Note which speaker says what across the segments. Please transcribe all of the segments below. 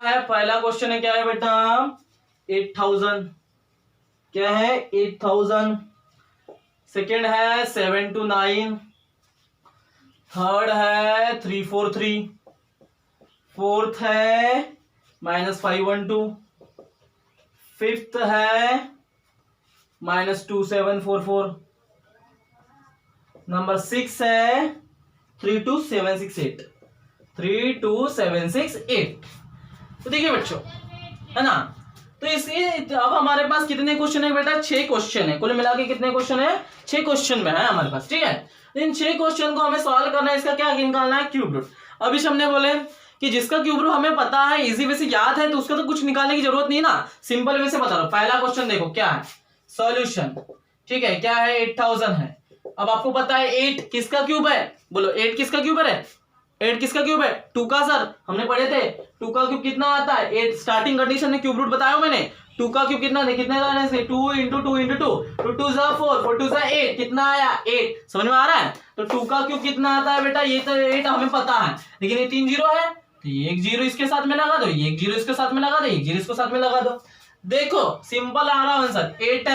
Speaker 1: है पहला क्वेश्चन है, क्या है बेटा 8000, क्या है 8000। सेकेंड है 7 to 9, थर्ड है 343, फोर्थ है -512, फिफ्थ है -2744, नंबर 6 है 32768, 32768। तो देखिए बच्चों, है ना, तो इसके अब हमारे पास कितने क्वेश्चन है बेटा, 6 क्वेश्चन है, कुल मिला के कितने क्वेश्चन है, 6 क्वेश्चन में है हमारे पास, ठीक है। इन 6 क्वेश्चन को हमें सॉल्व करना है, इसका क्या निकालना है, क्यूब रूट। अभी हमने बोले कि जिसका क्यूब रूट हमें पता है, इजी वे से याद है, तो उसका तो कुछ निकालने की जरूरत नहीं ना, सिंपल वे से बता दो। पहला क्वेश्चन देखो क्या है, सॉल्यूशन, ठीक है, क्या है 8000 है। अब आपको पता है 8 किसका क्यूब है, बोलो 8 किसका क्यूब है, 8 किसका क्यूब है, 2 का। सर हमने पढ़े थे 2 का क्यूब कितना आता है, 8 स्टार्टिंग कंडीशन में क्यूब रूट बताया मैंने। 2 का क्यूब कितना है, कितने लाने से 2 into 2 into 2, 2 2 जा 4, 4 2 जा 8, कितना आया 8, समझ में आ रहा है। तो 2 का क्यूब कितना आता है बेटा, ये तो 8 हमें पता है, लेकिन ये 3 जीरो है, तो ये एक जीरो इसके साथ में लगा दो, ये एक जीरो इसके साथ में लगा दो, एक जीरो इसको साथ में लगा दो। देखो सिंपल आ रहा आंसर 8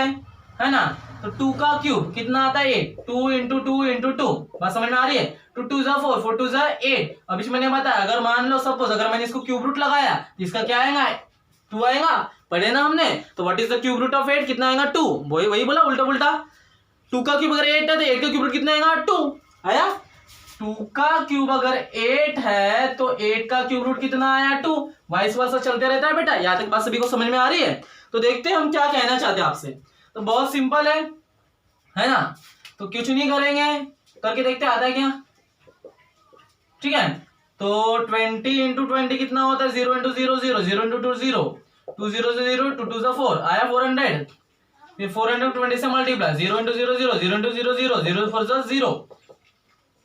Speaker 1: है ना। तो 2 का क्यूब कितना आता है 8, 2 into 2 into 2, बात समझ में आ रही है। 2 2 जा 4, 4 2 जा 8। अब इसमें मैंने बताया, अगर मान लो सपोज अगर मैंने इसको क्यूब रूट लगाया तो इसका क्या आएगा 2 आएगा, पढ़े ना हमने। तो what is the cube root of 8, कितना आएगा 2, वही बोला उल्टा पुल्टा। 2 का क्यूब अगर 8 है तो 8 का क्यूब रूट कितना आएगा 2 आया। 2 का क्यूब अगर 8 है तो 8 का क्यूब रूट कितना आया 2, वाइस वर्सा चलते रहता है बेटा। यहाँ तक बात सभी को समझ में आ रही है। तो देखते हैं हम क्या कहना चाहते हैं आपसे। तो बहुत सिंपल है ना, तो कुछ नहीं करेंगे, करके देखते आता है क्या, ठीक है। तो 20 into 20 कितना होता है, 0 into 0 0, 0 into 2 0, 2 0 से 0, 2 2 से 4 आया 400, फिर 420 से मल्टीप्लाई, 0 into 0 0, 0 into 0 0, 0 4 जा 0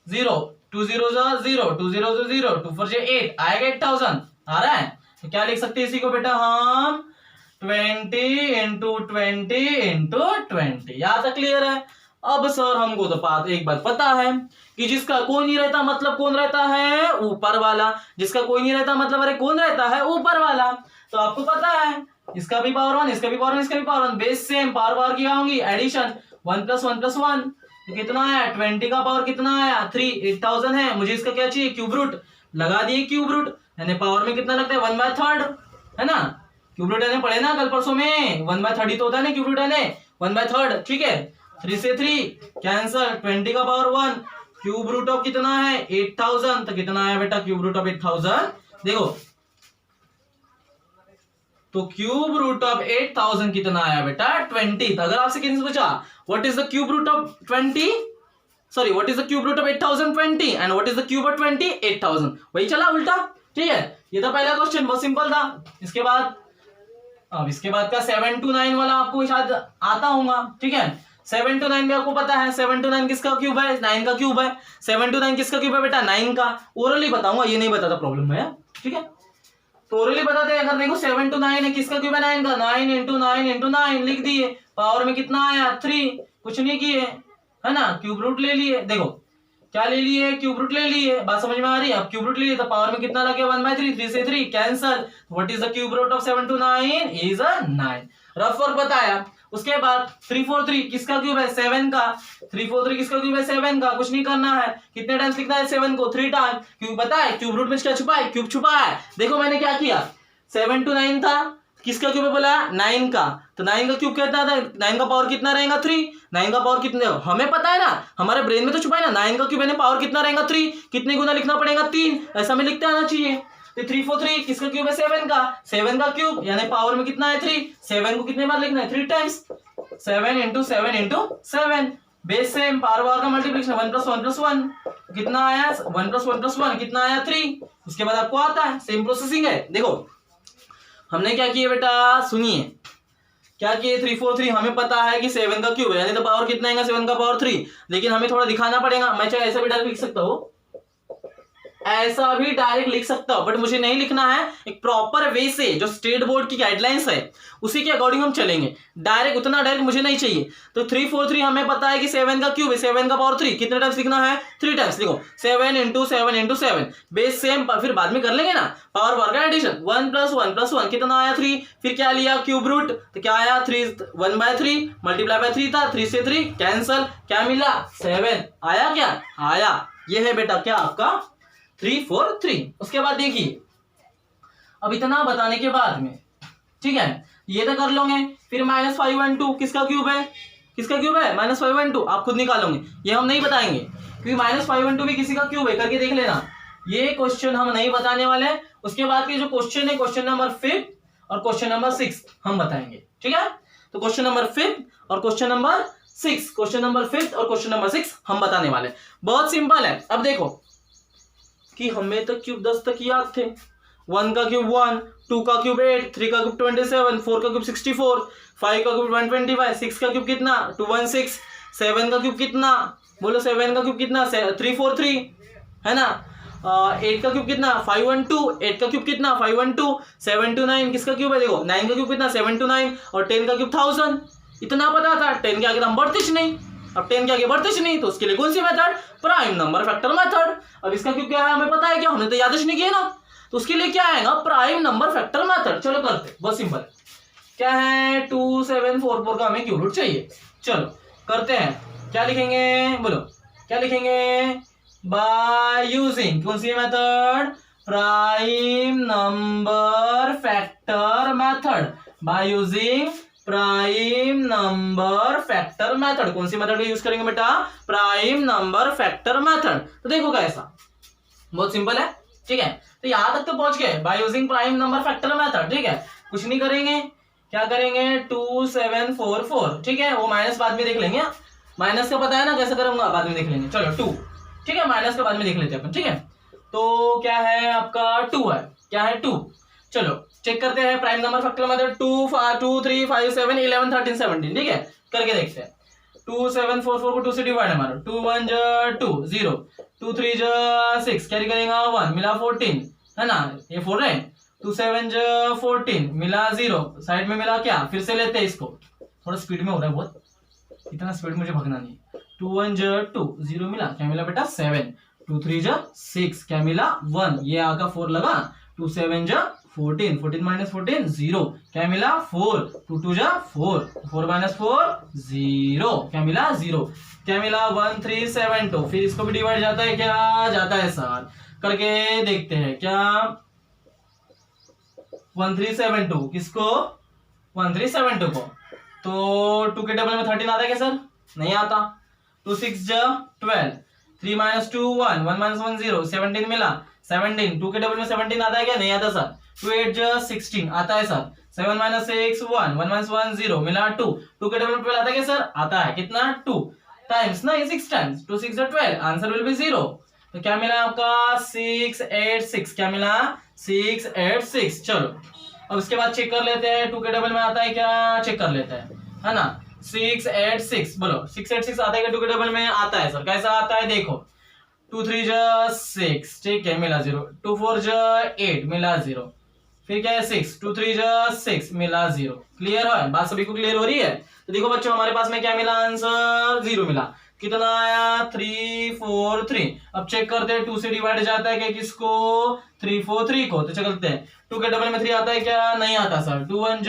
Speaker 1: 0, 2 0 जा 0, 2 0 से 0, 2 4 से 8 आएगा 8000 आ रहा है। तो क्या लिख सकते हैं इसी को बेटा हम 20 into 20 into 20। यहाँ तक क्लियर है। अब सर हमको तो एक बात पता है कि जिसका कोई नहीं रहता मतलब कौन रहता है, ऊपर वाला। जिसका कोई नहीं रहता मतलब अरे कौन रहता है, ऊपर वाला। तो आपको पता है इसका भी पावर 1, इसका भी पावर 1, इसका भी पावर 1, बेस सेम, पावर क्या होंगी एडिशन, 1 + 1 + 1। तो कितना आया 20 का पावर कितना आया 3, 8000 है। मुझे इसका क्या चाहिए, क्यूब रूट, लगा दिए क्यूब रूट, यानी पावर में कितना लगता है 1/3, है ना। क्यूब रूट यानी पढ़े ना कल परसों में, 1/3 ही तो होता है ना क्यूब रूट यानी 1/3, ठीक है। 3 से 3 कैंसल, 20 का पावर 1, क्यूब रूट ऑफ कितना है 8000, तो कितना आया बेटा क्यूब रूट ऑफ 8000, देखो तो क्यूब रूट ऑफ 8000 कितना आया बेटा 20। तो अगर आपसे किसी से पूछा what is the cube root of 20, sorry what is the cube root of 8020 and what is the cube of 20, 8000, वही चला उल्टा, ठीक है। ये था पहला क्वेश्चन, बहुत सिंपल था। इसके बाद अब इसके बाद का 7 to 9 वाला आपको शायद आता होगा, ठीक है। 7 to 9 में आपको पता है 7 to 9 किसका क्यूब है, 9 का क्यूब है। 7 to 9 किसका क्यूब है बेटा 9 का। ओरली बताऊंगा, ये नहीं बताता प्रॉब्लम में, ठीक है। तो ओरली बताते हैं। अगर देखो 7 to 9 है, किसका क्यूब है 9 का, 9 into 9 into 9 लिख दिए, पावर में कितना आया 3, कुछ नहीं किए, है ना। क्यूब रूट ले लिए, देखो क्या ले लिए, क्यूब रूट ले लिए, बात समझ में आ रही है। अब क्यूब रूट ले लिए तो पावर में कितना लगे 1/3, 3 से 3 cancel. What is the cube root of 7 to 9 इज 9, रफ वर्क बताया। उसके बाद 343 किसका क्यूब है 7 का, 343 किसका क्यूब है 7 का, कुछ नहीं करना है, कितने टाइम्स लिखना है 7 को 3 टाइम, क्योंकि पता है क्यूब रूट में क्या छुपा है, क्यूब छुपा है। देखो मैंने क्या किया, 7 to 9 था, किसका क्यूब है बोला 9 का, तो 9 का क्यूब कितना था, 9 का पावर कितना रहेगा 3, 9 का पावर कितने हमें पता है ना, हमारे ब्रेन में तो छुपा है ना, 9 का क्यूब यानी पावर कितना रहेगा 3, कितने गुना लिखना पड़ेगा 3, ऐसा में लिखते आना चाहिए। तो 343 किसका क्यूब है 7 का, 7 का क्यूब यानी पावर में कितना है 3, 7 को कितने बार लिखना है 3 times, 7 into 7 into 7, base same, power का मल्टीप्लिकेशन 1 + 1 + 1 कितना आया 1 + 1 + 1 कितना आया 3। उसके बाद आपको आता है सेम प्रोसेसिंग है। देखो हमने क्या किया बेटा, सुनिए क्या किए, 343 हमें पता है कि 7 का क्यूब है यानी तो पावर कितना आएगा 7 का पावर 3, लेकिन हमें थोड़ा दिखाना पड़ेगा। मैं चाहे ऐसा भी डायरेक्ट लिख सकता हूँ, ऐसा भी डायरेक्ट लिख सकता हूं, बट मुझे नहीं लिखना है। एक प्रॉपर वे से जो स्टेट बोर्ड की गाइडलाइंस है उसी के अकॉर्डिंग हम चलेंगे। डायरेक्ट उतना डायरेक्ट मुझे नहीं चाहिए। तो 3 4 3 हमें पता है कि 7 का क्यूब है, 7 का पावर 3 कितने टाइम्स लिखना है, 3 टाइम्स लिखो। 7 × 7 × 7 बेस सेम, फिर बाद में कर लेंगे ना पावर वर्ग एडिशन। 1 + 1 + 1 कितना आया 3, फिर क्या लिया क्यूब रूट, तो क्या आया 3 1/3 मल्टीप्लाई 3 था, 3 से 3 कैंसल, क्या मिला 7 आया, क्या आया। ये है बेटा क्या आपका 3 4 3। उसके बाद देखिए अब इतना बताने के बाद में, ठीक है, ये तो कर लोगे। फिर -5 × 2 किसका क्यूब है, किसका क्यूब है -5 × 2, आप खुद निकालोगे, ये हम नहीं बताएंगे क्योंकि -5 × 2 भी किसी का क्यूब है, करके देख लेना। ये क्वेश्चन हम नहीं बताने वाले हैं। उसके बाद के जो क्वेश्चन है, क्वेश्चन नंबर 5 और क्वेश्चन नंबर 6 हम बताएंगे, ठीक है। तो क्वेश्चन नंबर 5 और क्वेश्चन नंबर 6, क्वेश्चन नंबर 5 और क्वेश्चन नंबर 6 हम बताने वाले हैं। बहुत सिंपल है। अब देखो कि हमें तो क्यूब 10 तक याद थे। 1 का क्यूब 1, 2 का क्यूब 8, 3 का क्यूब 27, 4 का क्यूब 64, 5 का क्यूब 125, 6 का क्यूब कितना 216, 7 का क्यूब कितना, बोलो 7 का क्यूब कितना 343 है ना। 8 का क्यूब कितना 512, 8 का क्यूब कितना 512, 7 to 9 किसका क्यूब है, देखो 9 का क्यूब कितना 7 to 9 और 10 का क्यूब 1000। इतना पता था, 10 के आगे हम बढ़ते ही नहीं। अब 10 के आगे बढ़ते ही नहीं तो उसके लिए कौन सी method, prime number factor method. अब इसका क्यूब क्या है हमें पता है, क्या हमने तो याद नहीं किया ना, तो उसके लिए क्या आएगा प्राइम नंबर फैक्टर मेथड। चलो करते, बहुत सिंपल क्या है 2744 का हमें क्यूब रूट चाहिए। चलो करते हैं, क्या लिखेंगे बोलो, क्या लिखेंगे, बाय यूजिंग कौन सी method, prime number factor method, by using prime number factor method. कौन सी मेथड का यूज करेंगे बेटा, प्राइम नंबर फैक्टर मेथड। तो देखो कैसा, बहुत सिंपल है, ठीक है। तो यहां तक तो पहुंच गए, bye using prime number factor method, ठीक है। कुछ नहीं करेंगे, क्या करेंगे 2744, ठीक है। वो माइनस बाद में देख लेंगे, माइनस का पता है ना कैसे करूंगा, बाद में देख लेंगे। चलो 2, ठीक है, माइनस का बाद में देख लेते हैं अपन, ठीक है। तो क्या है आपका 2 है, क्या है 2। चलो चेक करते हैं प्राइम नंबर फैक्टर मेथड। 2 3 5 7 11 13 17, ठीक है, करके देखते हैं। 2744 को 2 से डिवाइड है हमारा, 2 1 2 0, 2 3 6 कैरी करेगा 1 मिला 14 है ना, ये 4 है। 2 7 14 मिला 0, साइड में मिला क्या, फिर से लेते हैं इसको, थोड़ा स्पीड में हो रहा है बहुत, इतना स्पीड मुझे भगना नहीं। 2 1 2 0 मिला, क्या मिला बेटा 7, 2 3 6 क्या मिला 1, ये आका 4 लगा, 2 7 14, 14 - 14 0, क्या मिला 4, 2 2 4, 4 - 4 0, क्या मिला 0, क्या मिला 1 3 7 2। फिर इसको भी डिवाइड जाता है, क्या जाता है सर, करके देखते हैं क्या 1 3 7 2 किसको 1 3 7 2 को। तो 2 के टेबल में 13 आता है क्या सर, नहीं आता। 2 6 12, 3 - 2 1, 1 - 1 0, 17 मिला 17, 2 के टेबल में 17 आता है क्या, नहीं आता सर। 2 8 16 आता है सर। 7 - 6 1, 1 - 1 0 मिला 2, 2 के टेबल में 12 आता है क्या सर, आता है, कितना 2 टाइम्स ना, 6 टाइम्स, 2 6 12, आंसर विल बी 0। तो क्या मिला आपका 6 8 6, क्या मिला 6 8 6। चलो अब इसके बाद चेक कर लेते हैं 2 के टेबल में आता है क्या, चेक कर लेते हैं, है ना। 6 8 6 बोलो 6 8 6 आता है क्या 2 के टेबल में, आता है सर। कैसा आता है देखो, 2 3 6, ठीक है, मिला 0, 2 4 8 मिला 0, फिर क्या है 6, 2 3 6 मिला 0। क्लियर है, बात सभी को क्लियर हो रही है। तो देखो बच्चों हमारे पास में क्या मिला, आंसर 0 मिला। कितना आया 3 4 3। अब चेक करते हैं 2 से डिवाइड जाता है क्या किसको, 3 4 3 को। तो चलते हैं 2 के डबल में 3 आता है क्या, नहीं आता सर। 2 1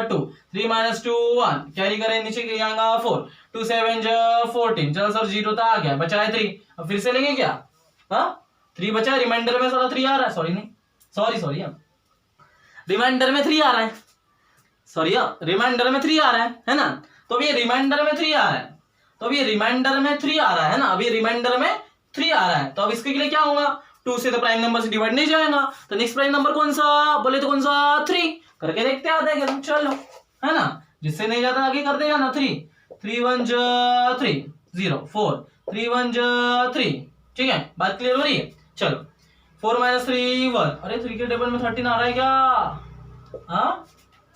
Speaker 1: 2, 3 - 2 1, कैरी करें नीचे जाएगा 4, 2 7 14, चलो सर 0 तो आ गया, बचा है 3। अब फिर से लेंगे क्या, हाँ 3 बचा, रिमाइंडर में सारा 3 आ रहा है, सॉरी नहीं सॉरी रिमाइंडर में 3 आ रहा है, सॉरी रिमाइंडर में 3 आ रहा है ना। तो अब ये रिमाइंडर में 3 आ रहा है, तो अब ये रिमाइंडर में 3 आ रहा है ना, अभी रिमाइंडर में 3 आ रहा है। तो अब इसके लिए क्या होगा, 2 से तो प्राइम नंबर से डिवाइड नहीं जाएगा, तो नेक्स्ट प्राइम नंबर कौन सा, बोले तो कौन सा 3, करके देखते आते हैं, चलो है ना। जिससे नहीं जाता आगे कर देगा ना, 3 3 1 3 0 4, 3 1 3, ठीक है, बात क्लियर हो रही है। चलो 4 - 3 1, अरे 3 के टेबल में 13 आ रहा है क्या, हाँ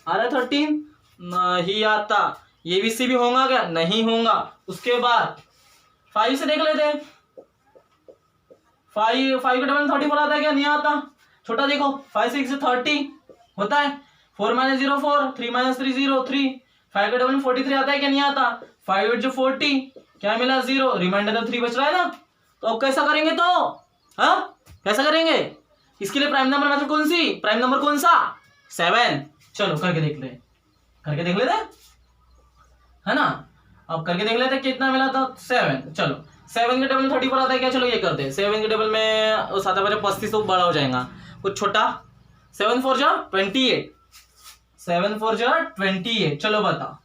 Speaker 1: आ रहा है 13, नहीं आता। ये भी सी भी होगा क्या, नहीं होगा। उसके बाद 5 से देख लेते हैं, 5 5 के डबल 34 आता है क्या? नहीं आता। छोटा देखो 5 6 30 होता है। 4 - 0 4, 3 - 3 0 3। 5 के डबल 43 आता है क्या? नहीं आता। 5 8 जो 40, क्या मिला? 0, रिमाइंडर तो 3 बच रहा है ना। तो अब कैसा करेंगे? तो हाँ कैसा करेंगे? इसके लिए प्राइम नंबर मेथड कौन सी? प्राइम नंबर कौन सा? 7। चलो करके देख ले, करके देख लेते है ना। अब करके देख लेते कितना मिला था? 7। चलो 7 के टेबल में 34 आता है क्या? चलो ये करते हैं। 7 के टेबल में 7 बजे 35 तो बड़ा हो जाएगा कुछ छोटा। 7 4 जा 28, 7 4 जा 28। चलो बताओ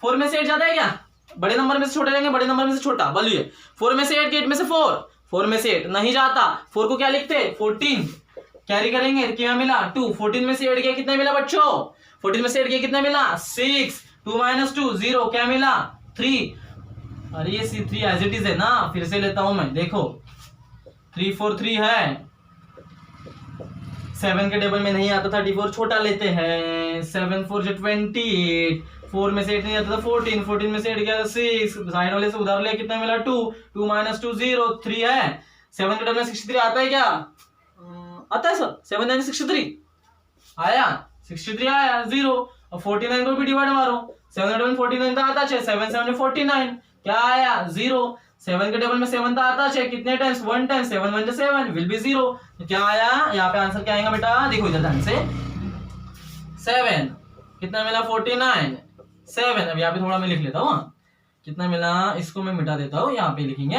Speaker 1: 4 में से 8 जाता है क्या? बड़े नंबर में से छोटे जाएंगे, बड़े नंबर में से छोटा। बोलिए 4 में से 8, 8 में से 4, 4 में से 8 नहीं जाता। 4 को क्या लिखते? 14 कैरी करेंगे, क्या मिला? 2। 14 में से 8 गया, कितना मिला बच्चों? 14 में से 8 गया, कितना मिला? 6। 2 - 2 0, क्या मिला? 3। अरे ये C3 एज इट इज है ना, फिर से लेता हूं मैं। देखो 3 4 3 है, 7 के टेबल में नहीं आता 34, छोटा लेते हैं। 7 4 जो 28, 4 में से 8 नहीं आता था 14, 14 में से 8 गया 6, साइड वाले से उधार लिया, कितना मिला? 2। 2 - 2 0 3 है। 7 के टेबल में 63 आता है क्या? आता है सर। 7 9 63 आया, 63 आया 0। और 49 को भी डिवाइड मारो। 7 के टेबल में 49 तो आता है, 7 7 49 क्या आया? 0। 7 के टेबल में 7 तो आता है, कितने टाइम्स? 1 टाइम। 7 1 7 will be 0। तो क्या आया यहाँ पे? आंसर क्या आएगा बेटा? देखो इधर ध्यान से। 7 कितना मिला? 49 7। अब यहाँ पे थोड़ा मैं लिख लेता हूँ। कितना मिला? इसको मैं मिटा देता हूँ, यहाँ पे लिखेंगे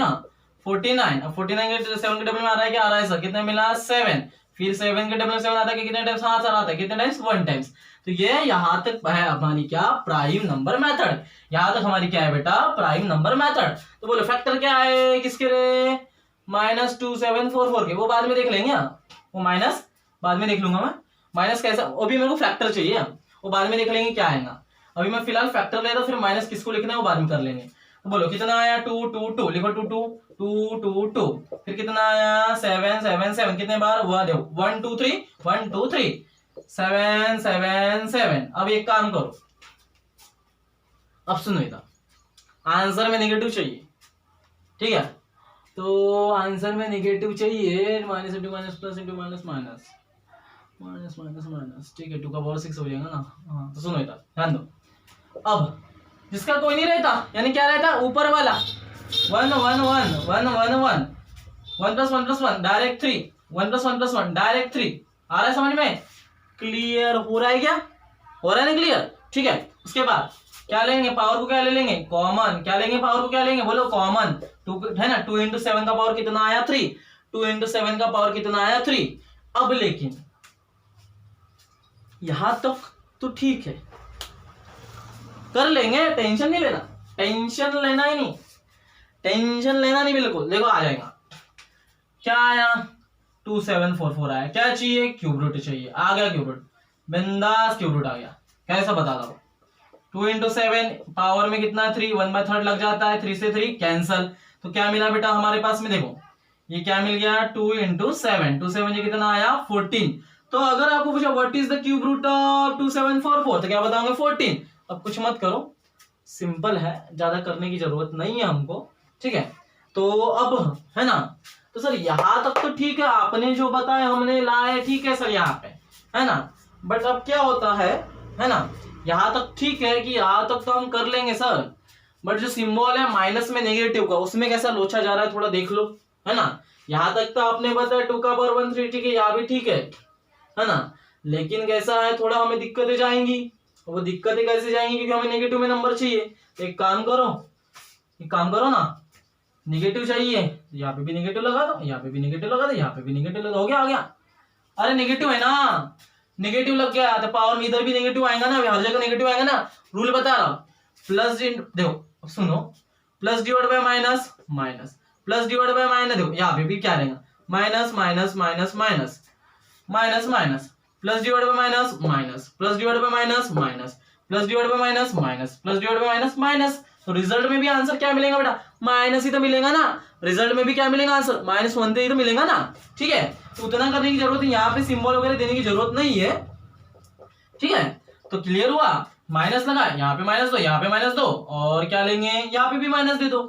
Speaker 1: 49। अब 49 के 7 के टेबल में आ रहा है क्या? आ रहा है सर। कितना मिला? 7। फिर 7 के टेबल में 7 आता है कितने टाइम्स? हाँ सर आता है, कितने टाइम्स? 1 टाइम्स। तो ये यहाँ तक है हमारी क्या? Prime number method. यहाँ तक हमारी क्या है बेटा? Prime number method. तो बोलो फैक्टर क्या है किसके रे? -2744 के। वो बाद में देख लेंगे, वो माइनस बाद में देख लूंगा मैं। माइनस कैसा? वो भी मेरे को फैक्टर चाहिए, वो बाद में देख लेंगे क्या आएगा। अभी मैं फिलहाल फैक्टर लेता, फिर माइनस किसको लिखना है वो बाद में कर लेंगे। तो बोलो कितना आया? 2 2 2 लिखो, 2 2 2 2 2। फिर कितना आया? 7 7 7। कितने बार? 1 2 3 1 2 3 7 7 7। अब एक काम करो, अब सुनो इधर, आंसर में नेगेटिव चाहिए, ठीक है? तो आंसर में नेगेटिव चाहिए, minus into minus plus into minus minus minus minus minus, ठीक है? 2 का पावर 6 हो जाएगा ना। हाँ तो सुनो इधर ध्यान दो। अब जिसका कोई नहीं रहता, यानी क्या रहता? ऊपर वाला 1 1 1 1 1 1 1 + 1 + 1 डायरेक्ट 3, 1 + 1 + 1 डायरेक्ट 3। आ रहा है समझ में? क्लियर हो रहा है क्या? हो रहा है ना क्लियर? ठीक है। उसके बाद क्या लेंगे? पावर को क्या ले लेंगे? कॉमन। क्या लेंगे? पावर को क्या लेंगे? बोलो कॉमन। 2 है ना, 2 × 7 का पावर कितना आया? 3। 2 × 7 का पावर कितना आया? 3। अब लेकिन यहां तक तो ठीक है, कर लेंगे, टेंशन नहीं लेना, टेंशन लेना ही नहीं, टेंशन लेना नहीं बिल्कुल। देखो आ जाएगा, क्या आया? 2744 आया। क्या चाहिए? क्यूब रूट चाहिए। आ गया क्यूब रूट, बिंदास क्यूब रूट आ गया। कैसा बता दो? 2 × 7 पावर में कितना? 3, 1/3 लग जाता है, 3 से 3 कैंसल। तो क्या मिला बेटा हमारे पास में? देखो ये क्या मिल गया? 2 × 7, 2 7 ये कितना आया? 14। तो अगर आपको पूछा what is the cube root of 2744, तो क्या बताओगे? 14। अब कुछ मत करो, सिंपल है, ज्यादा करने की जरूरत नहीं है हमको, ठीक है? तो अब है ना, तो सर यहां तक तो ठीक है, आपने जो बताया हमने लाए, ठीक है सर यहाँ पे, है ना? बट अब क्या होता है ना, यहां तक ठीक है कि यहां तक तो हम कर लेंगे सर, बट जो सिंबल है माइनस में नेगेटिव का, उसमें कैसा लोचा जा रहा है थोड़ा देख लो, है ना? यहां तक तो आपने बताया 2 का पावर 1 3, ठीक है, यहाँ भी ठीक है ना? लेकिन कैसा है, थोड़ा हमें दिक्कतें जाएंगी। वो दिक्कतें कैसे जाएंगी? क्योंकि हमें नेगेटिव में नंबर चाहिए। तो एक काम करो ना, नेगेटिव चाहिए, यहाँ पे भी नेगेटिव लगा दो, यहाँ पे भी नेगेटिव लगा दो, यहाँ पे भी नेगेटिव लगा, हो गया, आ गया। अरे नेगेटिव है ना, नेगेटिव लग गया तो पावर में इधर भी नेगेटिव आएगा ना, हर जगह नेगेटिव आएगा ना। रूल बता रहा हूं, प्लस देखो सुनो, plus divide by minus minus, plus divide by minus, देखो यहाँ पे भी क्या रहेगा? Minus minus minus minus minus minus, plus divide by minus minus, plus divide by minus minus, plus divide by minus minus, plus divide by minus minus. तो result में भी answer क्या मिलेगा बेटा? माइनस ही तो मिलेगा ना। रिजल्ट में भी क्या मिलेगा? आंसर -1 ही तो मिलेगा ना, ठीक है? तो उतना करने की जरूरत है, यहाँ पे सिंबल वगैरह देने की जरूरत नहीं है, ठीक है? तो क्लियर हुआ? माइनस लगा, यहाँ पे माइनस दो, यहाँ पे माइनस दो, और क्या लेंगे? यहाँ पे भी माइनस दे दो,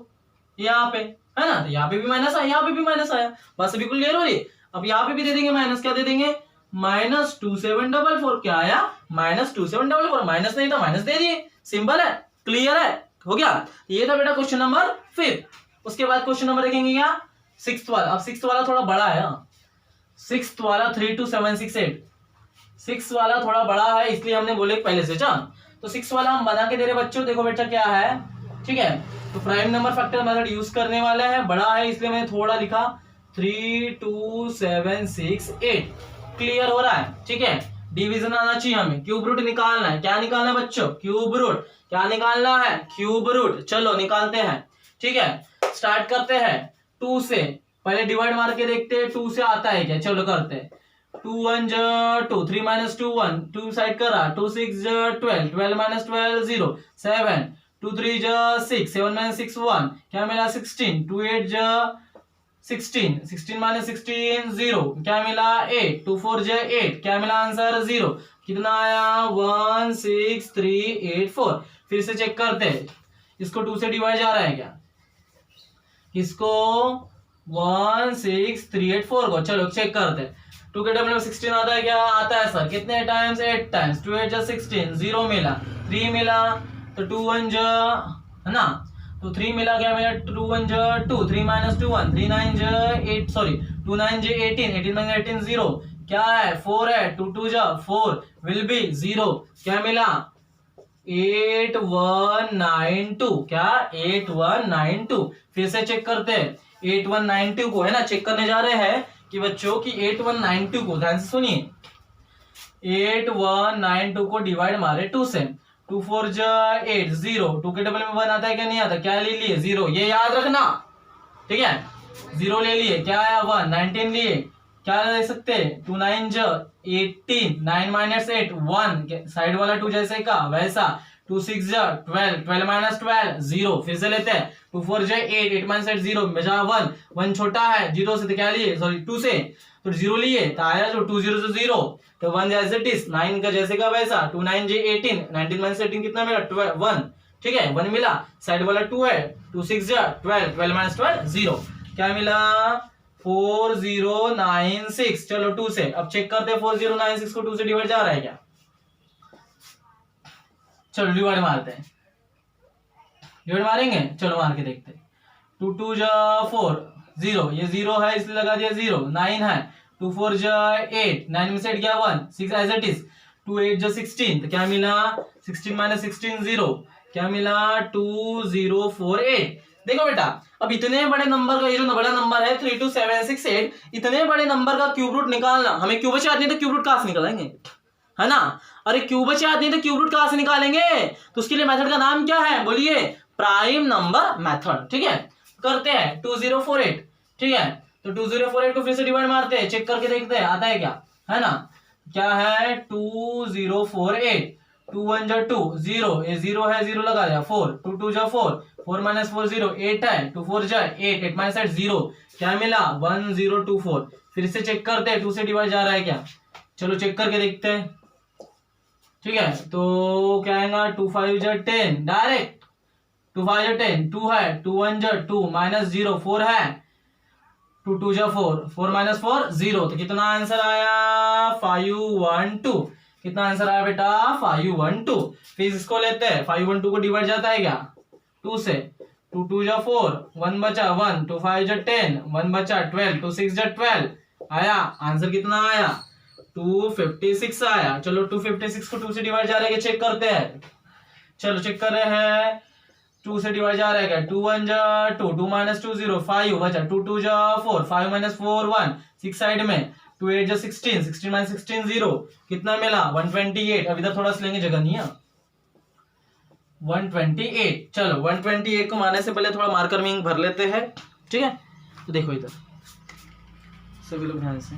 Speaker 1: यहाँ पे है ना, तो यहाँ पे भी माइनस आया, यहाँ पे भी माइनस आया, बस बिल्कुल क्लियर हो रही है। अब यहाँ पे भी दे देंगे माइनस, क्या दे देंगे, -2744, क्या आया, -2744, माइनस नहीं था माइनस दे दिए, सिंपल है, क्लियर है, हो गया। ये था बेटा क्वेश्चन नंबर 5। उसके बाद क्वेश्चन नंबर देखेंगे क्या, 6th वाला। अब 6th वाला थोड़ा बड़ा है, 6th वाला 32768, 6 वाला थोड़ा बड़ा है, इसलिए हमने बोले पहले से। चल तो 6 वाला हम बना के दे रहे बच्चों, देखो बेटा क्या है, ठीक है। तो prime number factor method use करने वाले हैं, बड़ा है इसलिए मैंने थोड़ा लिखा 32768, क्लियर हो रहा है, ठीक है। डिवीजन आना चाहिए हमें, क्यूब रूट निकालना है, क्या निकालना है बच्चों, क्यूब रूट, क्या निकालना है, क्यूब रूट, चलो निकालते हैं, ठीक है। स्टार्ट करते हैं 2 से, पहले डिवाइड मार के देखते हैं 2 से आता है क्या, चलो करते हैं। 2 1 2, 3 -2 1, 2 साइड करा, 2 6 12, 12 -12 0, 7, 2 3 6, 7 -6 1, क्या मिला 16, 2 8 16, 16 -16 0, क्या मिला 8, 2 4 8, क्या मिला आंसर 0, कितना आया 1 6 3 8 4। फिर से चेक करते हैं, इसको 2 से डिवाइड जा रहा है क्या, किसको 1 6 3 8 4 को, चलो चेक करते हैं। 2 के डबल में 16 आता है क्या, आता है सर, कितने टाइम्स 8 टाइम्स, 2 8 16, 0 मिला, 3 मिला, तो 2 1 है ना, तो 3 मिला, क्या मिला 2 1 2, 3 -2 1, 3 9 8, सॉरी 2 9 18, 18 18 0, क्या है 4 है, 2 2 4 विल बी 0, क्या मिला 8192, क्या 8192। फिर से चेक करते हैं 8192 को, है ना, चेक करने जा रहे हैं कि बच्चों की 8192 को, ध्यान से सुनिए, 8192 को डिवाइड मारे 2 से, 2 4 8 0, 2 के डबल में 1 आता है क्या, नहीं आता, क्या ले लिए 0, ये याद रखना, ठीक है, 0 ले लिए, क्या आया 1, 19 लिए, क्या ले सकते हैं 2 9 18, 9 -8 1, साइड वाला 2 जैसे का वैसा, 2 6 12, 12 -12 0, फिर से लेते हैं 2 4 8, 8 -8 0, बचा 1, 1 छोटा है 0 से, तो क्या लिए, सॉरी 2 से तो 0 लिए, तो आया जो 2 0 से 0, तो 1 जैसे टिस, 9 का जैसे का वैसा, 2 9 18, 19 -18 कितना मिला 1, ठीक है 1 मिला, साइड वाला 2 है, 2 6 12, 12 -12 0, क्या मिला 4096। चलो 2 से अब चेक करते हैं 4096 को 2 से डिवाइड जा रहा है क्या, चलो डिवाइड मारते हैं, डिवाइड मारेंगे, चलो मार के देखते हैं। 2 2 4 0, ये 0 है इसलिए लगा दिया 0, 9 है, 2 4 8, 9 में से हट गया 1, 6 एज इट इज, 2 8 16, तो क्या मिला 16 -16 0, क्या मिला 2048। देखो बेटा, अब इतने बड़े नंबर का, ये जो बड़ा नंबर है 32768, इतने बड़े नंबर का क्यूब रूट निकालना, हमें क्यूब याद नहीं तो क्यूब रूट कहां से निकालेंगे, है ना, अरे क्यूब याद नहीं तो क्यूब रूट कहां से निकालेंगे, तो उसके लिए मेथड का नाम क्या है बोलिए, प्राइम नंबर मेथड, ठीक है। करते हैं 2048, ठीक है, तो 2048 को फिर से डिवाइड मारते हैं, चेक करके देखते हैं आता है क्या, है ना, क्या है 2048, 2 1 2 0, ये 0 है 0 लगा दिया, 4 2 2 4, 4 -4 0, 8 है, 2 4 8, 8 -8 0, क्या मिला 1024। फिर से चेक करते हैं 2 से डिवाइड जा रहा है क्या, चलो चेक करके देखते हैं, ठीक है, तो क्या आएगा 2 5 10, डायरेक्ट 2 5 10, 2 है, 2 1 2 -0 4 है, 2 2 4, 4 -4 0, तो कितना आंसर आया 512, कितना आंसर आया बेटा 512। फिर इसको लेते हैं 512 को डिवाइड जाता है क्या 2 से, 2 2 4, 1 बचा 1, 2 5 10, 1 बचा 12, 2 6 12, आया आंसर कितना आया 256 आया। चलो 256 को 2 से डिवाइड जा रहा है, चेक करते हैं, चलो चेक कर रहे हैं, 2 से डिवाइड जा रहा है क्या, 2 1 2, 2 -2 0, 5 बचा, 2 2 4, 5 -4 1, 6 साइड में, 2 8 16, 16 -16 0, कितना मिला 128। अब इधर थोड़ा सा लेंगे, जगह नहीं है, 128। चलो 128 को मारने से पहले थोड़ा मार्कर में भर लेते हैं, ठीक है। तो देखो इधर सभी लोग ध्यान से,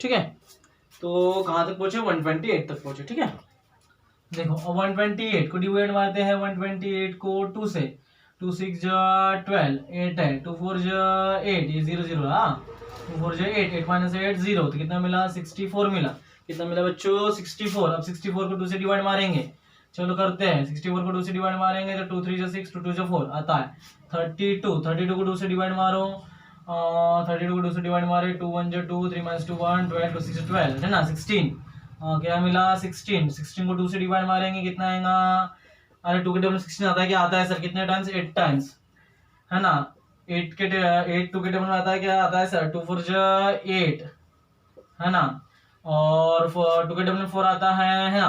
Speaker 1: ठीक है। तो कहाँ तक पहुंचे, 128 तक पहुंचे, ठीक है। देखो 128 को डिवाइड मारते हैं, 128 को 2 से, 2 6 जा 12, 8 है, 2 4 जा 8, ये 0 0, हाँ 2 4 जा 8, 8 - 8 0, तो कितना मिला, 64 मिला। कितना मिला बच्चों, 64। अब 64 को 2 से डिवाइड मारेंगे, चलो करते हैं। 64 को 2 से डिवाइड मारेंगे तो 2 3 जा 6, 2 2 जा 4 आता है 32। 32 को 2 से डिवाइड मारो, 32 को 2 से डिवाइड मारे, 2 1 जा 2, 3 - 2 1, 12 2 6 12 है ना, 16। क्या मिला, 16। 16 को 2 से डिवाइड मारेंगे, कितना आएगा, अरे 2 के टेबल में 16 आता है, क्या आता है सर, कितने टाइम्स, 8 टाइम्स, है ना। 8 2 के टेबल में आता है, क्या आता है सर, 2 4 जा 8, है ना, और 2 के टेबल में 4 आता है ना,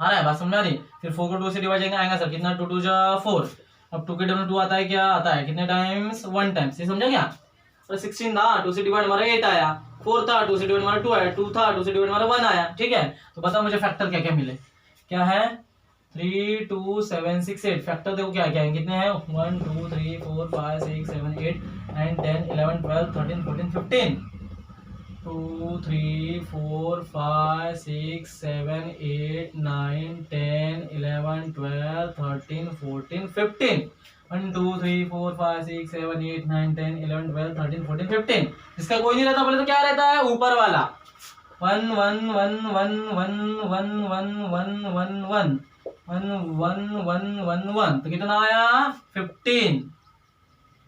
Speaker 1: आ रहा है बात समझ आ रही। फिर 4 को 2 से डिवाइड आएगा सर, कितना, 2 2 जा 4। अब 2 के टेबल में 2 आता है, क्या आता है, कितने टाइम्स, 1 टाइम्स, ये समझा क्या। और 16 था, 2 से डिवाइड मारा 8 आया, 4 था 2 से डिवाइड मारा 2 आया, 2 था 2 से डिवाइड मारा 1 आया, ठीक है। तो बताओ मुझे फैक्टर क्या क्या मिले, क्या है, 3 2 7 6 8। फैक्टर देखो क्या क्या है, कितने हैं, 1 2 3 4 5 6 7 8 9 10 11 12 13 14 15, 2 3 4 5 6 7 8 9 10 11 12 13 14 15, 1 2 3 4 5 6 7 8 9 10 11 12 13 14 15। इसका कोई नहीं रहता, बोले तो क्या रहता है, ऊपर वाला 1 1 1 1 1 1 1 1 1 1 1 1 1 1 1, तो कितना आया, 15।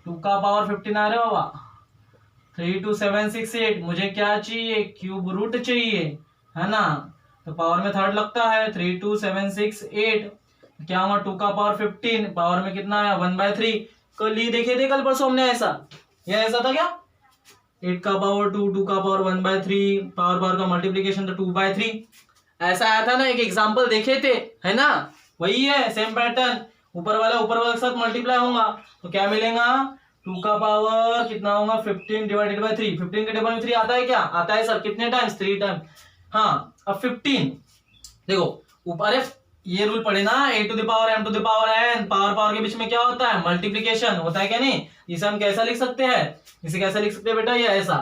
Speaker 1: 2 का पावर 15 आ रहे हो बाबा। 3 2 7 6 8, मुझे क्या चाहिए, क्यूब रूट चाहिए, है ना। तो पावर में थर्ड लगता है, 3 2 7 6 8, क्या हुआ, 2 का पावर 15, पावर में कितना आया, 1/3। कल ही देखे थे, कल परसों हमने ऐसा, यह ऐसा था क्या, 8 का पावर 2, 2 का पावर 1/3, पावर का मल्टीप्लीकेशन तो 2/3, ऐसा आया था ना, एक एग्जांपल देखे थे, है ना। वही है, सेम पैटर्न, ऊपर वाला के साथ मल्टीप्लाई होगा तो क्या मिलेगा, 2 का पावर कितना होगा, 15 डिवाइडेड बाय 3। 15 के टेबल में 3 आता है क्या, आता है सर, कितने टाइम्स, 3 टाइम, हाँ। अब 15 देखो ऊपर, ये रूल पढ़े ना, a to the power m to the power n, power के बीच में क्या होता है, मल्टीप्लीकेशन होता है क्या नहीं। इसे हम कैसा लिख सकते हैं, इसे कैसा लिख सकते हैं बेटा, ये ऐसा,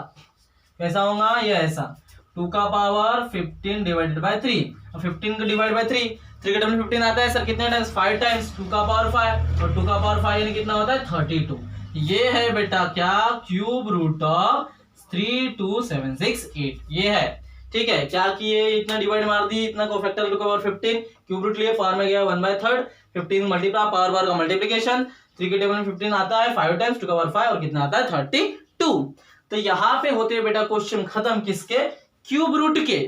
Speaker 1: कैसा होगा, ये ऐसा, 2 का पावर 15 डिवाइडेड बाय 3। 15 को डिवाइड बाय 3, 3 के टेबल में 15 आता है सर, कितने टाइम्स, 5 टाइम्स, 2 का पावर 5, और 2 का पावर 5 यानी कितना होता है, 32। ये है बेटा क्या, क्यूब रूट ऑफ 3 2 7 6 8, ये है, ठीक है। क्या किए, इतना डिवाइड मार दी, इतना को फैक्टर 2 का पावर 15, क्यूब रूट लिए, पावर में गया 1/3, 15 मल्टीप्लाई, पावर का मल्टीप्लिकेशन, 3 के टेबल में 15 आता है 5 टाइम्स, 2 का पावर 5, और कितना आता है, 32। तो यहाँ पे होते हैं बेटा क्वेश्चन खत्म, किसके, क्यूब रूट के।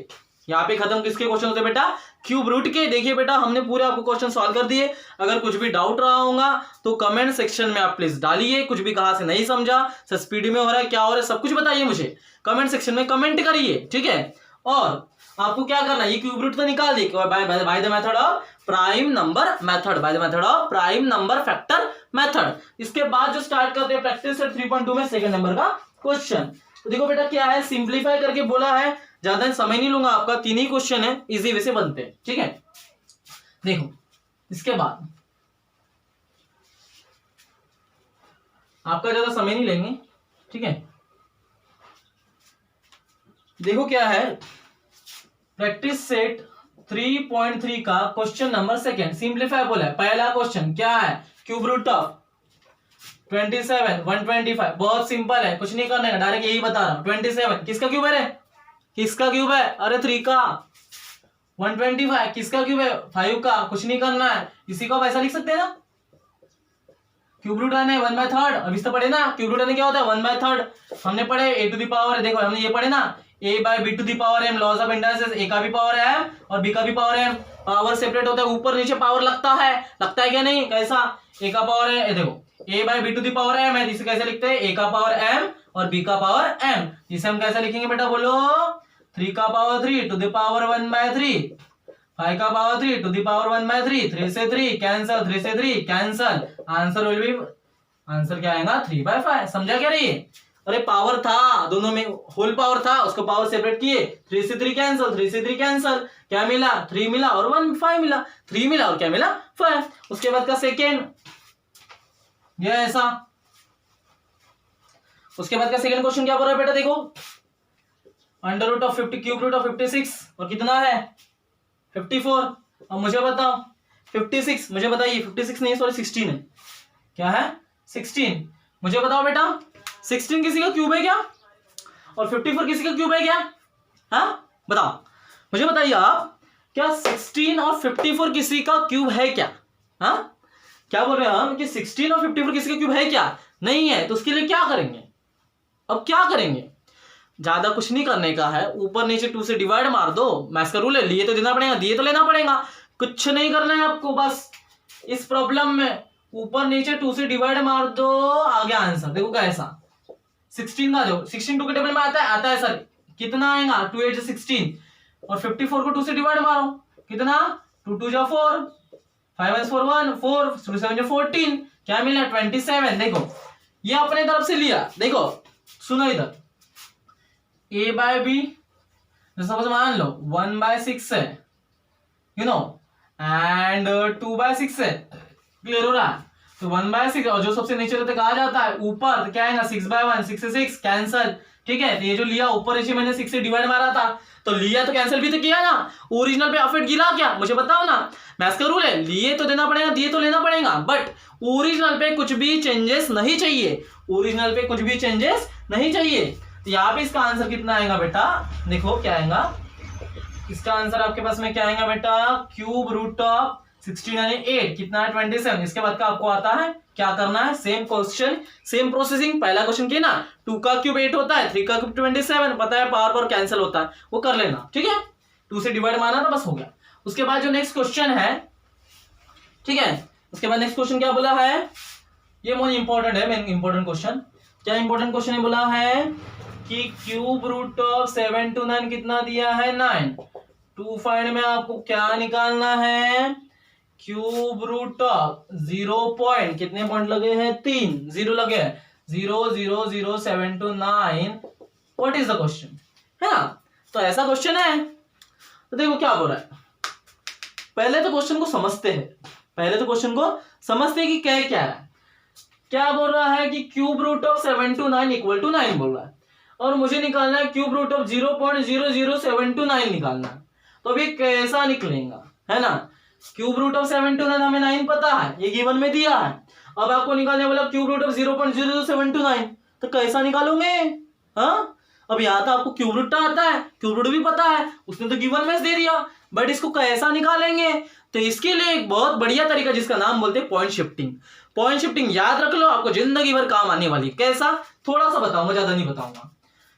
Speaker 1: यहाँ पे खत्म किसके क्वेश्चन होते हैं बेटा, क्यूब रूट के। देखिए बेटा हमने पूरे आपको क्वेश्चन सॉल्व कर दिए। अगर कुछ भी डाउट रहा होगा तो कमेंट सेक्शन में आप प्लीज डालिए, कुछ भी कहाँ से नहीं समझा, सर स्पीड में हो रहा है, क्या हो रहा है, सब कुछ बताइए मुझे, कमेंट सेक्शन में कमेंट करिए, ठीक है। और आपको क्या करना है, ये क्यूब रूट तो निकाल दी by the method of prime number method, by the method of prime number factor method. इसके बाद जो स्टार्ट करते हैं प्रैक्टिस 3.2 में सेकंड नंबर का क्वेश्चन। तो देखो बेटा क्या है, सिंप्लीफाई करके बोला है, ज्यादा समय नहीं लूंगा आपका, 3 ही क्वेश्चन है, इजी वे से बनते हैं, ठीक है। देखो इसके बाद आपका ज्यादा समय नहीं लेंगे, ठीक है। देखो क्या है, प्रैक्टिस सेट 3.3 का क्वेश्चन नंबर सेकंड, सिंप्लीफाई बोला है। पहला क्वेश्चन क्या है, क्यूब रूट ऑफ 27 125, बहुत सिंपल है, कुछ नहीं करना है, डायरेक्ट यही बता रहा हूं। 27 किसका क्यूब है, किसका क्यूब है, अरे 3 का। 125 किसका क्यूब है, 5 का, कुछ नहीं करना है, इसी को वैसा लिख सकते हैं ना, क्यूब रूट आने 1/3, अभी तो पढ़े ना, क्यूब रूट आने क्या होता है, 1/3। हमने पढ़े a टू द पावर, देखो हमने ये पढ़े ना, a by b to the power m, laws of inductance, a का भी पावर m और b का भी पावर m, पावर सेपरेट होता है, ऊपर नीचे पावर लगता है क्या नहीं, कैसा, a का पावर है, देखो a by b to the power m है, जिसे कैसे लिखते हैं, a का पावर m और b का पावर m, जिसे हम कैसे लिखेंगे बेटा, बोलो 3 का पावर 3 टू द पावर 1/3, 5 का पावर 3 टू द पावर 1/3, 3 से 3 कैंसल, 3 से 3 cancel, answer will be, answer क्या आएगा, 3/5। समझा क्या रही, अरे पावर था दोनों में, होल पावर था, उसको पावर सेपरेट किए, 3 से 3 कैंसल, 3 से 3 कैंसल, क्या मिला, 3 मिला और 5 मिला, 3 मिला और क्या मिला, 5। उसके बाद का सेकेंड ये ऐसा, उसके बाद का सेकंड क्वेश्चन क्या बोल रहा है बेटा, देखो under root of 50 cube root of 56 और कितना है 54। अब मुझे बताओ 56, मुझे बताइए 56 नहीं सॉरी 16 है, क्या है 16। मुझे बताओ बेटा 16 किसी का क्यूब है क्या और 54 किसी का क्यूब है क्या? हाँ बताओ, मुझे बताइए आप, क्या 16 और 54 किसी का क्यूब है क्या? हाँ क्या बोल रहे हैं हम कि 16 और 54 किसी का क्यूब है क्या? नहीं है। तो उसके लिए क्या करेंगे? अब क्या करेंगे? ज्यादा कुछ नहीं करने का है, ऊपर नीचे 2 से डिवाइड मार दो, मैथ्स का रूल है, लिए तो देना पड़ेगा, दिए तो लेना पड़ेगा, कुछ नहीं करना है आपको। बस इस प्रॉब्लम में ऊपर नीचे 2 से डिवाइड मार दो, आ गया आंसर। देखो कैसा 16 का जो 16 2 के टेबल में आता है सर, कितना आएगा 2 8 16 और 54 को 2 से डिवाइड मारो, कितना 2 2 4 5 1 4 1 4 2 7 14, क्या मिला 27। देखो ये अपने तरफ से लिया, देखो सुनो इधर a बाय बी, सपोज मान लो 1/6 है यू नो एंड 2/6 है, क्लियर हो रहा है? तो 1/6 और जो सबसे नीचे रहते कहा जाता है ऊपर, तो क्या आएगा 6/1, 6 से 6 कैंसल, ठीक है। तो ये जो लिया ऊपर नीचे मैंने 6 से डिवाइड मारा था, तो लिया तो कैंसिल भी तो किया ना, ओरिजिनल पे अफेक्ट गिरा क्या मुझे बताओ ना। मैथ्स का रूल है, लिए तो देना पड़ेगा, दिए तो लेना पड़ेगा, बट ओरिजिनल पे कुछ भी चेंजेस नहीं चाहिए, ओरिजिनल पे कुछ भी चेंजेस नहीं चाहिए। तो यहाँ पे इसका आंसर कितना आएगा बेटा, देखो क्या आएगा इसका आंसर आपके पास में, क्या आएगा बेटा क्यूब रूट ऑफ 16 यानी 8, कितना है 27। इसके बाद का आपको आता है क्या करना है, सेम क्वेश्चन सेम प्रोसेसिंग, पहला क्वेश्चन किया ना 2 का क्यूब 8 होता है, 3 का क्यूब 27, पता है पावर पर कैंसिल होता है, वो कर लेना, ठीक है 2 से डिवाइड मारना था बस हो गया। उसके बाद जो नेक्स्ट क्वेश्चन है, ठीक है, उसके बाद नेक्स्ट क्वेश्चन क्या बोला है, ये मोस्ट इंपॉर्टेंट है, मेन इंपॉर्टेंट क्वेश्चन। क्या इंपॉर्टेंट क्वेश्चन है, बोला है कि क्यूब रूट ऑफ 7 to 9 कितना दिया है 9, टू फाइंड में आपको क्या निकालना है, क्यूब रूट ऑफ 0 पॉइंट, कितने पॉइंट लगे हैं 3 0 लगे हैं, 0 0 0 7 to 9, what is the question, है ना। तो ऐसा क्वेश्चन है, तो देखो क्या बोल रहा है, पहले तो क्वेश्चन को समझते हैं, पहले तो क्वेश्चन को समझते हैं कि क्या है। क्या बोल रहा है कि cube root of 7 to 9 equal to 9 बोल रहा है, और मुझे निकालना है क्यूब रूट ऑफ 0.007 to 9 निकालना है। तो अभी कैसा निकलेगा, है ना, क्यूब रूट ऑफ 7 to 9 हमें 9 पता है, ये गिवन में दिया है, अब आपको निकालने वाला क्यूब रूट ऑफ 0.007 to 9, तो कैसा निकालोगे? हाँ अब यहाँ तो आपको क्यूब रूट आता है, क्यूब रूट भी पता है, उसने तो गिवन में दे दिया, बट इसको कैसा निकालेंगे? तो इसके लिए एक बहुत बढ़िया तरीका जिसका नाम बोलते हैं पॉइंट शिफ्टिंग। पॉइंट शिफ्टिंग याद रख लो, आपको जिंदगी भर काम आने वाली। कैसा, थोड़ा सा बताऊंगा, ज्यादा नहीं बताऊंगा।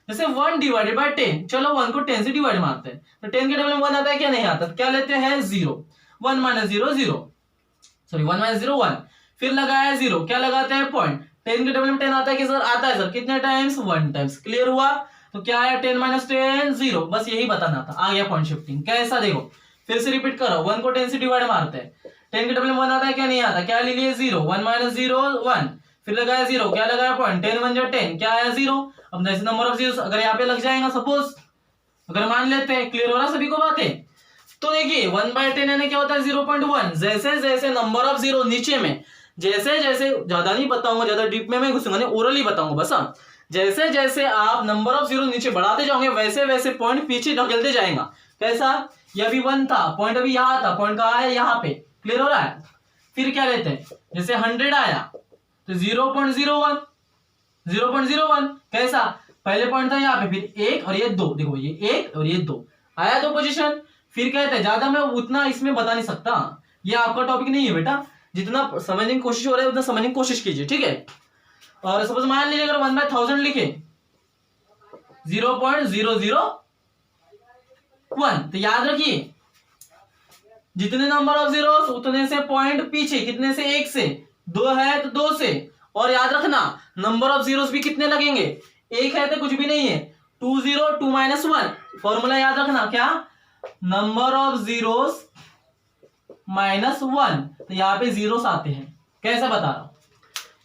Speaker 1: जैसे 1 डिवाइडेड बाय 10, चलो 1 को 10 से डिवाइड मारते हैं, तो 10 के टेबल में 1 आता है क्या, नहीं आता, तो क्या लेते हैं 0, 1 माइनस 0 0, सॉरी 1 माइनस 0 1, फिर लगाया 0, क्या लगाते हैं पॉइंट, 10 के टेबल में 10 आता है कि सर आता है सर, कितने टाइम्स 1 टाइम्स, क्लियर हुआ। तो क्या है 10 माइनस 10 0, बस यही बताना था, आ गया पॉइंट शिफ्टिंग। कैसा, देखो फिर से रिपीट करो, 1 को 10 से डिवाइड मारते हैं, 10 के टेबल में 1 आता है क्या, नहीं आता, क्या ले लिए 0, 1 माइनस 0 1, फिर लगाया 0, क्या लगाया पॉइंट, 10 1 10, क्या आया 0। अब जैसे नंबर ऑफ जीरोस अगर यहाँ पे लग जाएगा, सपोज अगर मान लेते हैं, क्लियर हो रहा सभी को बातें। तो देखिए 1/10 यानी क्या होता है 0.1, जैसे जैसे नंबर ऑफ जीरो नीचे में, जैसे जैसे, ज्यादा नहीं बताऊंगा, ज्यादा डीप में मैं घुसूंगा नहीं, ओरली बताऊंगा बस। हाँ जैसे जैसे आप नंबर ऑफ जीरो नीचे बढ़ाते जाओगे, वैसे वैसे पॉइंट पीछे ढकेलते जाएगा। कैसा, ये अभी 1 था, पॉइंट अभी यहाँ था, पॉइंट कहाँ है, यहाँ पे, क्लियर हो रहा है। फिर क्या लेते हैं, जैसे 100 आया तो 0.01 0.01, कैसा, पहले पॉइंट था यहाँ पे, फिर 1 और ये 2, देखो ये 1 और ये 2 आया, 2 पोजीशन। फिर कहते हैं, ज्यादा मैं उतना इसमें बता नहीं सकता, ये आपका टॉपिक नहीं है बेटा, जितना समझने की कोशिश हो रहा है उतना समझने की कोशिश कीजिए, ठीक है। और सपोज मान लीजिए अगर 1/1000 लिखे 0.001, तो याद रखिए जितने नंबर ऑफ जीरो उतने से पॉइंट पीछे, कितने से, 1 से, 2 है तो 2 से, और याद रखना नंबर ऑफ जीरोस भी कितने लगेंगे, 1 है तो कुछ भी नहीं है, 2 0 2 माइनस 1, फॉर्मूला याद रखना क्या, नंबर ऑफ जीरोस माइनस 1, तो यहाँ पे जीरोस आते हैं। कैसा बता रहा हूं,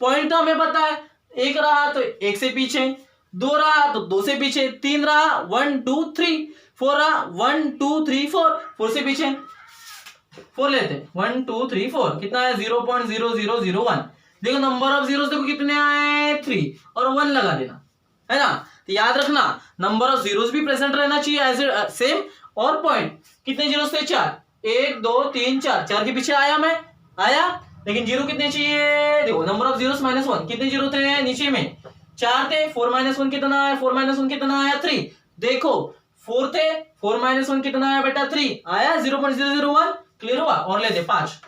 Speaker 1: पॉइंट तो हमें पता है, 1 रहा तो 1 से पीछे, 2 रहा तो 2 से पीछे, 3 रहा 1 2 3, 4 रहा 1 2 3 4 से पीछे 4 लेते, 1 2 3 4, कितना है 0.0001। देखो नंबर ऑफ जीरोस देखो कितने आए 3, और 1 लगा देना, है ना। तो याद रखना नंबर ऑफ जीरोस भी प्रेजेंट रहना चाहिए एज ए सेम, और पॉइंट कितने जीरो थे 4, 1 2 3 4, 4 के पीछे आया मैं, आया, लेकिन जीरो कितने चाहिए, देखो नंबर ऑफ जीरोस -1, कितने जीरो थे नीचे में 4 थे, 4 - 1 कितना है, 4 - 1 कितना आया 3, देखो 4 थे, 4 - 1 कितना आया बेटा 3 आया, 0.001 क्लियर हुआ। और ले दे 5,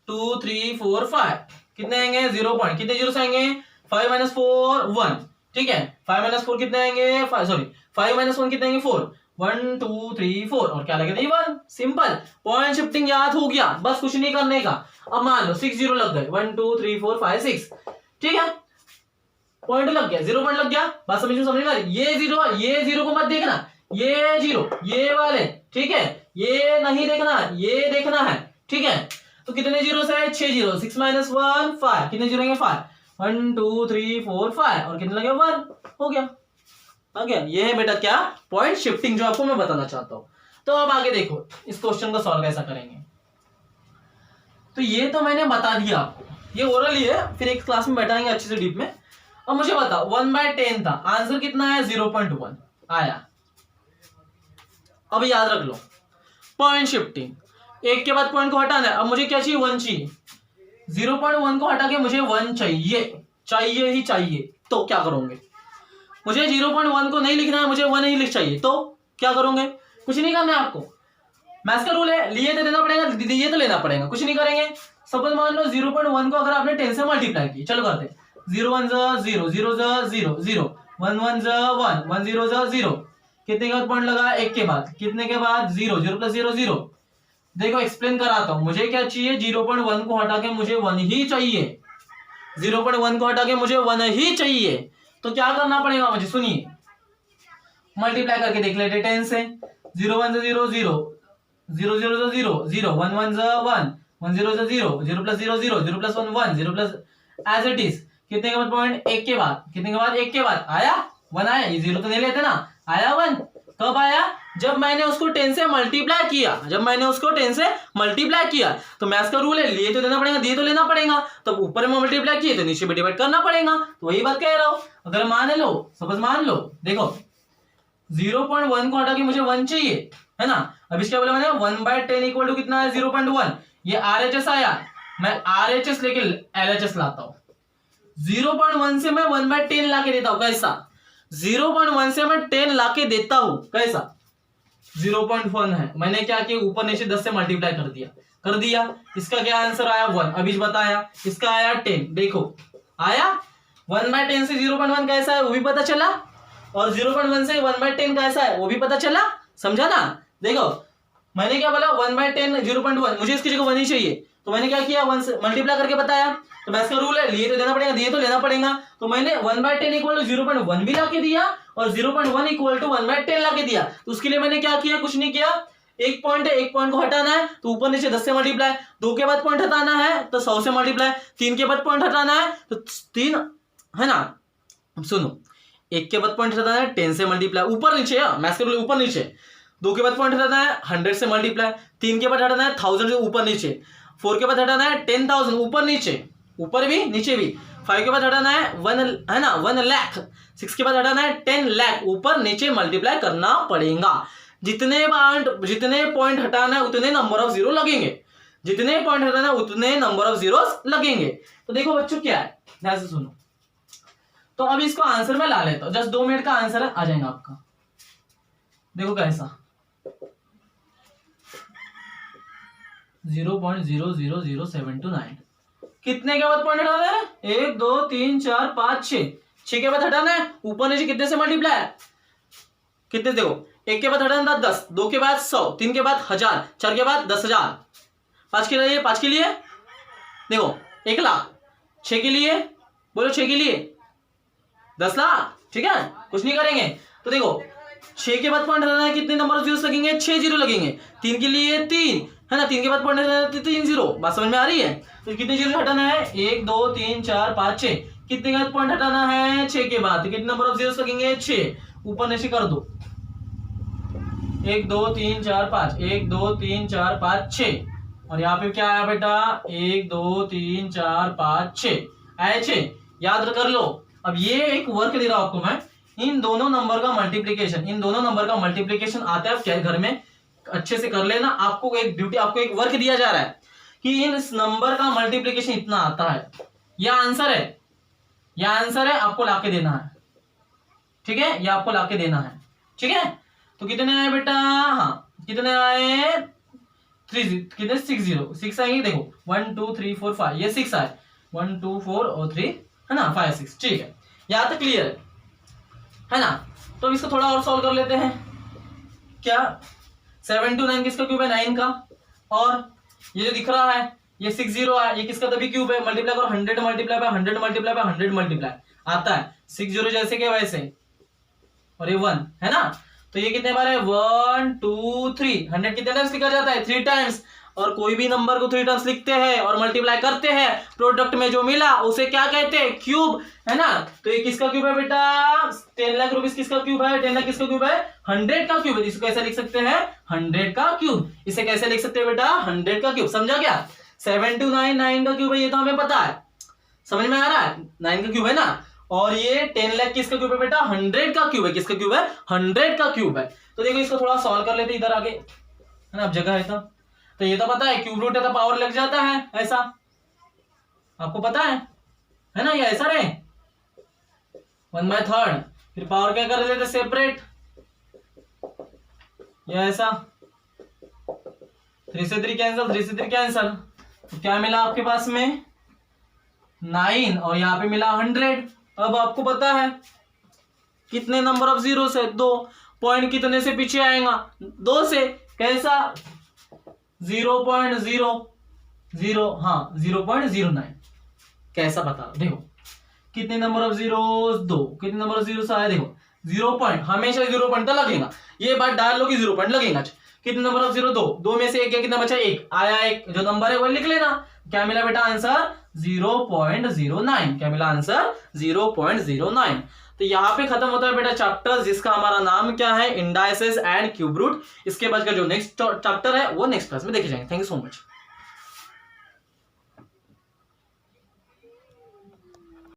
Speaker 1: 2 3 4 5 कितने आएंगे 0 पॉइंट, कितने जीरो आएंगे 5 - 4 1, ठीक है 5 - 4 कितने आएंगे 5 - 1 कितने आएंगे 4, 1 2 3 4 और क्या लगेगा 1, सिंपल पॉइंट शिफ्टिंग याद हो गया, बस कुछ नहीं करने का। अब मान लो 6 जीरो लग गए, 1 2 3 4 5 6, ठीक है पॉइंट लग गया, 0 पॉइंट लग गया, बात समझ में आ रही, ये जीरो को मत देखना, ये जीरो ये वाले, ठीक है ये नहीं देखना, ये देखना है, ठीक है। तो कितने जीरो है 6 जीरो, 6 - 1 5, कितने जीरो होंगे 5, 1 2 3 4 5 और कितने लगे 1, हो गया आ गया। ये है बेटा क्या पॉइंट शिफ्टिंग जो आपको मैं बताना चाहता हूं। तो अब आगे देखो इस क्वेश्चन को सॉल्व कैसा करेंगे। तो ये तो मैंने बता दिया आपको, ये ओरल ही है, फिर एक क्लास में बैठाएंगे अच्छे से डीप में। अब मुझे बताओ 1/10 था, आंसर कितना है 0.1 आया। अब याद रख लो पॉइंट शिफ्टिंग, एक के बाद पॉइंट को हटाना है, अब मुझे क्या चाहिए 1 चाहिए, 0.1 को हटा के मुझे 1 चाहिए, चाहिए ही चाहिए, तो क्या करोगे, मुझे 0.1 को नहीं लिखना है, मुझे 1 ही लिख चाहिए, तो क्या करोगे, कुछ नहीं करना है आपको, मैथ्स का रूल है, लिए तो देना पड़ेगा, दिए तो लेना पड़ेगा, कुछ नहीं करेंगे। सपोज मान लो 0.1 को अगर आपने 10 से मल्टीप्लाई किया, चलो करते 0 1 0 0 0 0 1 1 1 1 0 0, कितने के बाद पॉइंट लगा, एक के बाद, कितने के बाद 0 0 + 0 0। देखो एक्सप्लेन कराता हूं, मुझे क्या चाहिए 0.1 को हटा के मुझे 1 ही चाहिए, 0.1 को हटा के मुझे 1 ही चाहिए, तो क्या करना पड़ेगा मुझे, सुनिए मल्टीप्लाई करके देख लेते 10 से, 0 1 0 0 0 0 0 0 1 1 1 1 0 0 0 + 0 0 0 + 1 1 0 + एज इट इज, कितने के बाद पॉइंट, एक के बाद, कितने के बाद, एक के बाद आया 1 आया, ये 0 तो नहीं लेते ना, आया 1, कब आया, जब मैंने उसको 10 से मल्टीप्लाई किया, जब मैंने उसको 10 से मल्टीप्लाई किया। तो मैथ्स का रूल है, लिए तो देना पड़ेगा, दिए तो लेना पड़ेगा, तब ऊपर में मल्टीप्लाई किए तो नीचे में डिवाइड करना पड़ेगा, तो वही बात कह रहा हूं। अगर मान लो सपोज मान लो देखो 0.1 को हटा के मुझे 1 चाहिए, है ना, अब इसका बोला मैंने 1/10 इक्वल टू कितना है 0.1, ये RHS आया, मैं RHS लेके LHS लाता हूं, 0.1 से मैं 1/10 लाके देता हूं, कैसा 0.1 से मैं 10 लाके देता हूं, कैसा 0.1 है, मैंने क्या किया ऊपर नीचे 10 से मल्टीप्लाई कर दिया, इसका क्या आंसर आया 1, अभी बताया, इसका आया 10, देखो आया 1/10 से 0.1 कैसा है वो भी पता चला, और 0.1 से 1/10 कैसा है वो भी पता चला, समझा ना। देखो मैंने क्या बोला 1/10 0.1, मुझे इसकी जगह 1 ही चाहिए, तो मैंने क्या किया 1 से मल्टीप्लाई करके बताया, तो मैथ्स का रूल है, लिए तो देना पड़ेगा, दिए तो लेना पड़ेगा, तो मैंने 1/10 इक्वल टू 0.1 भी लाके दिया और 0.1 इक्वल टू 1/10 लाके दिया। तो उसके लिए मैंने क्या किया, कुछ नहीं किया, एक पॉइंट है, एक पॉइंट को हटाना है तो ऊपर नीचे 10 से मल्टीप्लाई, 2 के बाद पॉइंट हटाना है तो 100 से मल्टीप्लाई, 3 के बाद पॉइंट हटाना है तो 3, है ना। अब सुनो, 1 के बाद पॉइंट हटाना है 10 से मल्टीप्लाई, ऊपर नीचे, मैथ्स के रूल ऊपर नीचे, 2 के बाद पॉइंट हटाना है 100 से मल्टीप्लाई, 3 के बाद हटाना है 1000 से ऊपर नीचे, 4 के बाद हटाना है 10,000 ऊपर नीचे, ऊपर भी नीचे भी, 5 के बाद हटाना है 1, है ना 1 लाख, 6 के बाद हटाना है 10 लाख, ऊपर नीचे मल्टीप्लाई करना पड़ेगा, जितने पॉइंट हटाना है उतने नंबर ऑफ जीरो लगेंगे, जितने पॉइंट हटाना है उतने नंबर ऑफ जीरोस लगेंगे। तो देखो बच्चों क्या है, ध्यान से सुनो, तो अब इसको आंसर में ला लेता हूं, जस्ट 2 मिनट का आंसर आ जाएगा आपका, देखो कैसा 0.000729, कितने के बाद पॉइंट हटाना है 1 2 3 4 5 6 के बाद हटाना है, ऊपर नीचे कितने से मल्टीप्लाई, कितने देखो, 1 के बाद हटाना 10, 2 के बाद 100, 3 के बाद 1000, 4 के बाद 10,000, 5 के लिए देखो 1 लाख, 6 के लिए बोलो, 6 के लिए 10 लाख, ठीक है, कुछ नहीं करेंगे। तो देखो 6 के बाद पॉइंट हटाना है, कितने नंबर ऑफ जीरोस लगेंगे, 6 जीरो लगेंगे, 3 के लिए 3, है ना, 3 के बाद पॉइंट हटाना है 3 जीरो, बात समझ में आ रही है। तो कितने जीरो हटाना है 1 2 3 4 5 6, कितने के बाद पॉइंट हटाना है 6 के बाद, कितने नंबर ऑफ जीरोस लगेंगे 6, ऊपर नीचे कर दो, 1 2 3 4 5, 1 2 3 4 5 6, और यहाँ पे क्या आया बेटा 1 2 3 4 5 6 आए 6, याद कर लो। अब ये एक वर्क दे रहा हूं आपको मैं, इन दोनों नंबर का मल्टीप्लीकेशन, इन दोनों नंबर का मल्टीप्लीकेशन आता है क्या घर में अच्छे से कर लेना। आपको एक ड्यूटी, आपको एक वर्क दिया जा रहा है कि इन इस नंबर का मल्टीप्लीकेशन इतना आता है, यह आंसर है, यह आंसर है, आपको लाके देना है, ठीक है, यह आपको लाके देना है, ठीक है। तो कितने आए बेटा, हाँ कितने आए 3, कितने 6 आएंगे, देखो 1 2 3 4 5, ये 6 आए, 1 2 4 और 3 है ना, 5 6, ठीक है, यहाँ तक क्लियर है ना। तो अब इसको थोड़ा और सॉल्व कर लेते हैं। क्या 7 to 9 किसका क्यूब है, 9 का, और ये जो दिख रहा है ये 60 है, ये किसका तभी क्यूब है, मल्टीप्लाई करो 100 multiply by 100 multiply by 100 multiply आता है 60 जैसे के वैसे, और ये 1 है ना। तो ये कितने बार है, 1 2 3, 100 कितने टाइम्स लिखा जाता है, 3 टाइम्स। और कोई भी नंबर को 3 टाइम्स लिखते हैं और मल्टीप्लाई करते हैं, प्रोडक्ट में जो मिला उसे क्या कहते हैं, क्यूब, है ना। तो ये किसका क्यूब है बेटा, 10 लाख रुपीस किसका क्यूब है, 10 लाख किसका क्यूब है, 100 का क्यूब है। इसको कैसे लिख सकते हैं, 100 का क्यूब। इसे कैसे लिख सकते हैं बेटा, 100 का क्यूब। समझा क्या, 7 to 9 9 का क्यूब है, ये तो हमें पता है, समझ में आ रहा है, 9 का क्यूब है ना। और ये 10 लाख किसका क्यूब है बेटा, 100 का क्यूब है, किसका क्यूब है, 100 का क्यूब है। तो देखो इसको थोड़ा सॉल्व कर लेते इधर आगे, है ना, अब जगह है तो ये तो पता है क्यूब रूट है तो पावर लग जाता है, ऐसा आपको पता है ना, ये ऐसा रहे 1/3, फिर पावर क्या कर देते सेपरेट, ये ऐसा 3 से 3 कैंसिल, 3 से 3 कैंसिल, तो क्या मिला आपके पास में 9 और यहाँ पे मिला 100। अब आपको पता है कितने नंबर ऑफ जीरो से, 2 पॉइंट कितने से पीछे आएगा, 2 से, कैसा 0.00, हाँ 0.09, कैसा बता, देखो कितने नंबर ऑफ जीरो, 2, कितने नंबर ऑफ जीरो आया, देखो 0 पॉइंट, हमेशा 0 पॉइंट तो लगेगा, ये बात डाल लो कि 0 पॉइंट लगेगा। कितने नंबर ऑफ 0, 2 में से एक, कितना बचा, 1 आया, एक जो नंबर है वो लिख लेना। क्या मिला बेटा आंसर 0.09, क्या मिला आंसर 0.09। तो यहाँ पे खत्म होता है बेटा चैप्टर, जिसका हमारा नाम क्या है, इंडाइसेस एंड क्यूब रूट। इसके बाद का जो नेक्स्ट चैप्टर है वो नेक्स्ट क्लास में देखे जाएंगे। Thank you so much.